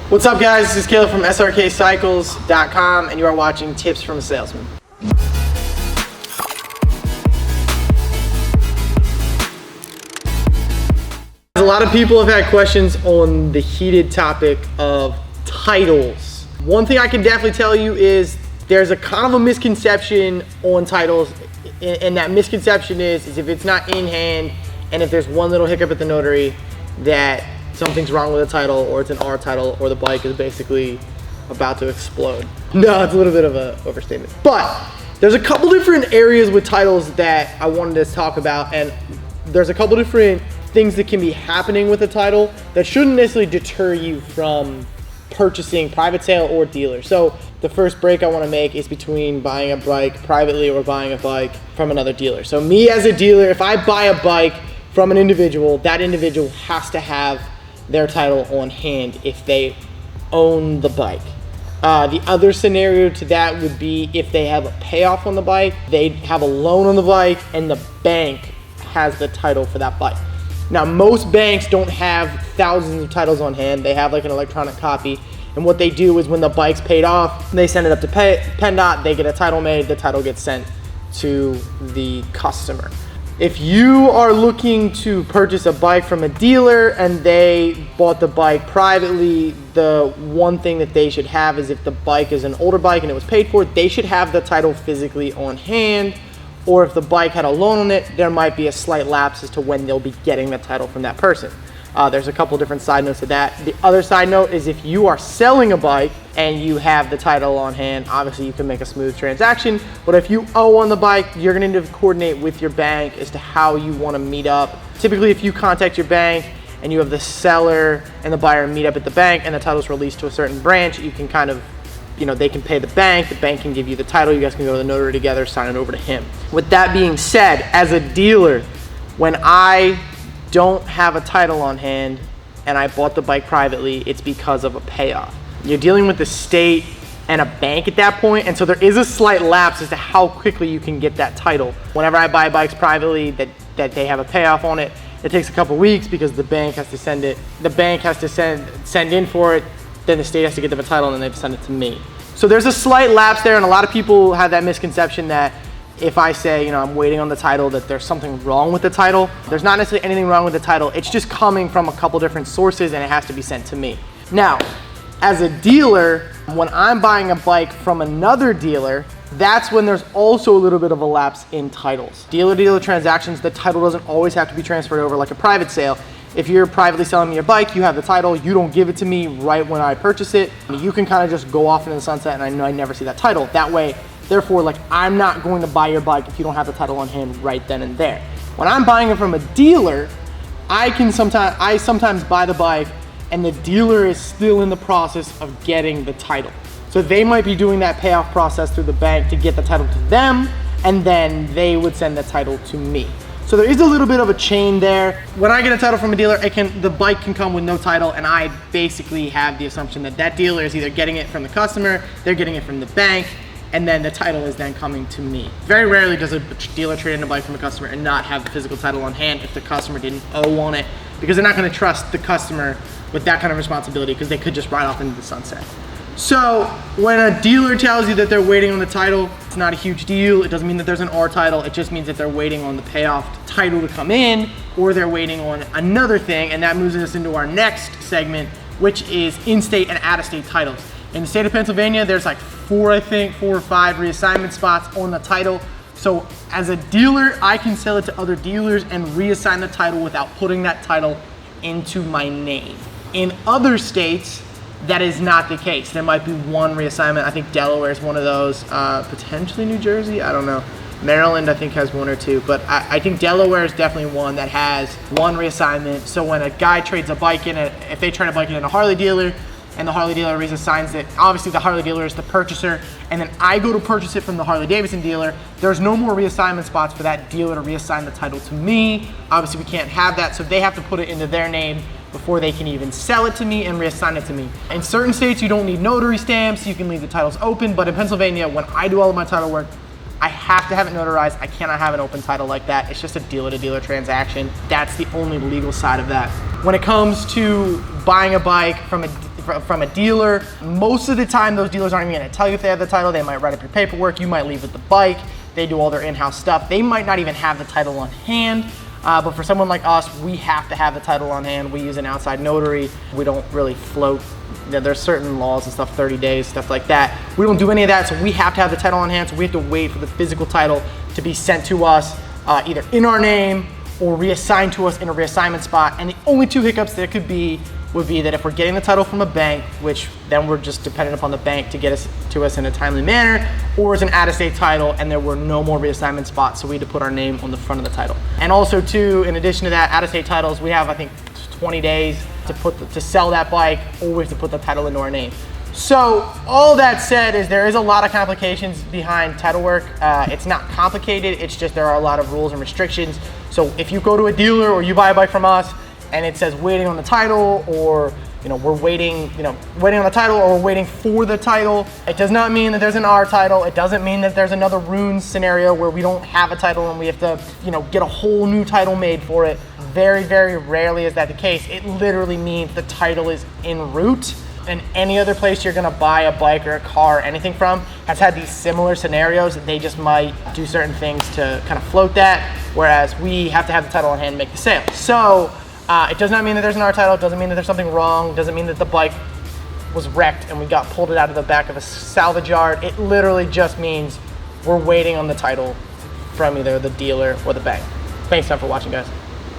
What's up guys, this is Caleb from Srkcycles.com and you are watching Tips from a Salesman. A lot of people have had questions on the heated topic of titles. One thing I can definitely tell you is there's a kind of a misconception on titles, and that misconception is if it's not in hand and if there's one little hiccup at the notary that something's wrong with the title, or it's an R title, or the bike is basically about to explode. No, it's a little bit of an overstatement. But there's a couple different areas with titles that I wanted to talk about, and there's a couple different things that can be happening with a title that shouldn't necessarily deter you from purchasing private sale or dealer. So the first break I want to make is between buying a bike privately or buying a bike from another dealer. So me as a dealer, if I buy a bike from an individual, that individual has to have their title on hand if they own the bike. The other scenario to that would be if they have a payoff on the bike, they have a loan on the bike, and the bank has the title for that bike. Now, most banks don't have thousands of titles on hand. They have like an electronic copy, and what they do is when the bike's paid off, they send it up to PennDOT, they get a title made, the title gets sent to the customer. If you are looking to purchase a bike from a dealer and they bought the bike privately, the one thing that they should have is if the bike is an older bike and it was paid for, they should have the title physically on hand. Or if the bike had a loan on it, there might be a slight lapse as to when they'll be getting the title from that person. There's a couple different side notes to that. The other side note is if you are selling a bike and you have the title on hand, obviously you can make a smooth transaction. But if you owe on the bike, you're gonna need to coordinate with your bank as to how you wanna meet up. Typically, if you contact your bank and you have the seller and the buyer meet up at the bank and the title's released to a certain branch, you can kind of, they can pay the bank can give you the title, you guys can go to the notary together, sign it over to him. With that being said, as a dealer, when I don't have a title on hand and I bought the bike privately, it's because of a payoff. You're dealing with the state and a bank at that point, and so there is a slight lapse as to how quickly you can get that title. Whenever I buy bikes privately that they have a payoff on it, it takes a couple weeks because the bank has to send it. The bank has to send in for it, then the state has to get them a title, and then they have to send it to me. So there's a slight lapse there, and a lot of people have that misconception that if I say, I'm waiting on the title, that there's something wrong with the title. There's not necessarily anything wrong with the title. It's just coming from a couple different sources and it has to be sent to me. Now, as a dealer, when I'm buying a bike from another dealer, that's when there's also a little bit of a lapse in titles. Dealer-to-dealer transactions, the title doesn't always have to be transferred over like a private sale. If you're privately selling me your bike, you have the title, you don't give it to me right when I purchase it. You can kind of just go off into the sunset and I know I never see that title. That way, therefore, I'm not going to buy your bike if you don't have the title on hand right then and there. When I'm buying it from a dealer, I sometimes buy the bike and the dealer is still in the process of getting the title. So they might be doing that payoff process through the bank to get the title to them, and then they would send the title to me. So there is a little bit of a chain there. When I get a title from a dealer, the bike can come with no title, and I basically have the assumption that that dealer is either getting it from the customer, they're getting it from the bank, and then the title is then coming to me. Very rarely does a dealer trade in a bike from a customer and not have the physical title on hand if the customer didn't owe on it, because they're not gonna trust the customer with that kind of responsibility because they could just ride off into the sunset. So when a dealer tells you that they're waiting on the title, it's not a huge deal. It doesn't mean that there's an R title. It just means that they're waiting on the payoff title to come in, or they're waiting on another thing, and that moves us into our next segment, which is in-state and out-of-state titles. In the state of Pennsylvania, there's like 4 or 5 reassignment spots on the title. So as a dealer, I can sell it to other dealers and reassign the title without putting that title into my name. In other states, that is not the case. There might be one reassignment. I think Delaware is one of those, potentially New Jersey, I don't know. Maryland, I think, has 1 or 2, but I think Delaware is definitely one that has one reassignment. So when a guy trades a bike in, if they trade a bike in a Harley dealer, and the Harley dealer reassigns it, obviously the Harley dealer is the purchaser, and then I go to purchase it from the Harley Davidson dealer, there's no more reassignment spots for that dealer to reassign the title to me. Obviously we can't have that, so they have to put it into their name before they can even sell it to me and reassign it to me. In certain states, you don't need notary stamps, you can leave the titles open, but in Pennsylvania, when I do all of my title work, I have to have it notarized. I cannot have an open title like that. It's just a dealer-to-dealer transaction. That's the only legal side of that. When it comes to buying a bike from from a dealer. Most of the time, those dealers aren't even gonna tell you if they have the title. They might write up your paperwork. You might leave with the bike. They do all their in-house stuff. They might not even have the title on hand. But for someone like us, we have to have the title on hand. We use an outside notary. We don't really float. There's certain laws and stuff, 30 days, stuff like that. We don't do any of that, so we have to have the title on hand. So we have to wait for the physical title to be sent to us, either in our name or reassigned to us in a reassignment spot. And the only two hiccups there could be would be that if we're getting the title from a bank, which then we're just dependent upon the bank to get us to us in a timely manner, or it's an out-of-state title and there were no more reassignment spots, so we had to put our name on the front of the title. And also too, in addition to that, out-of-state titles, we have I think 20 days to sell that bike, or we have to put the title into our name. So all that said is there is a lot of complications behind title work. It's not complicated, it's just there are a lot of rules and restrictions. So if you go to a dealer or you buy a bike from us and it says waiting on the title, or we're waiting on the title, or we're waiting for the title, it does not mean that there's an R title. It doesn't mean that there's another runes scenario where we don't have a title and we have to get a whole new title made for it. Very, very rarely is that the case. It literally means the title is en route. And any other place you're gonna buy a bike or a car or anything from has had these similar scenarios. They just might do certain things to kind of float that, whereas we have to have the title on hand and make the sale. So it does not mean that there's an R title. It doesn't mean that there's something wrong. It doesn't mean that the bike was wrecked and we pulled it out of the back of a salvage yard. It literally just means we're waiting on the title from either the dealer or the bank. Thanks for watching, guys.